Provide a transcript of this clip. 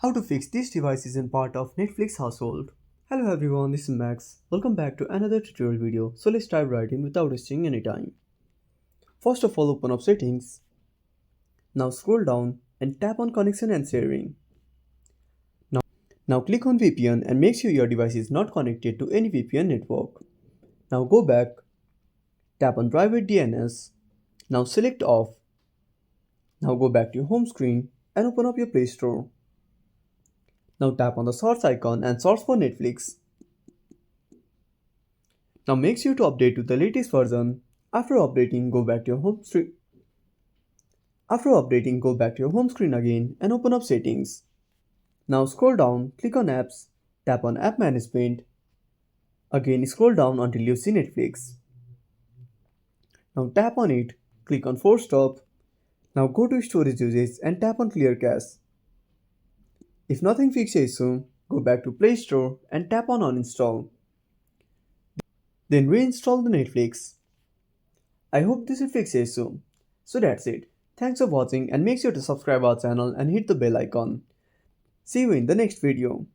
How to fix these devices in part of Netflix household. Hello everyone, this is Max. Welcome back to another tutorial video. So let's dive right in without wasting any time. First of all, open up settings. Now scroll down and tap on connection and sharing. Now click on VPN and make sure your device is not connected to any VPN network. Now go back, tap on private DNS. Now select off. Now go back to your home screen and open up your Play Store. Now tap on the search icon and search for Netflix. Now make sure to update to the latest version. After updating, go back to your home screen. After updating, go back to your home screen again and open up settings. Now scroll down, click on apps, tap on app management. Again scroll down until you see Netflix. Now tap on it, click on force stop. Now go to storage usage and tap on clear cache. If nothing fixes issue, go back to Play Store and tap on uninstall. Then reinstall the Netflix. I hope this will fix the issue. So that's it. Thanks for watching and make sure to subscribe our channel and hit the bell icon. See you in the next video.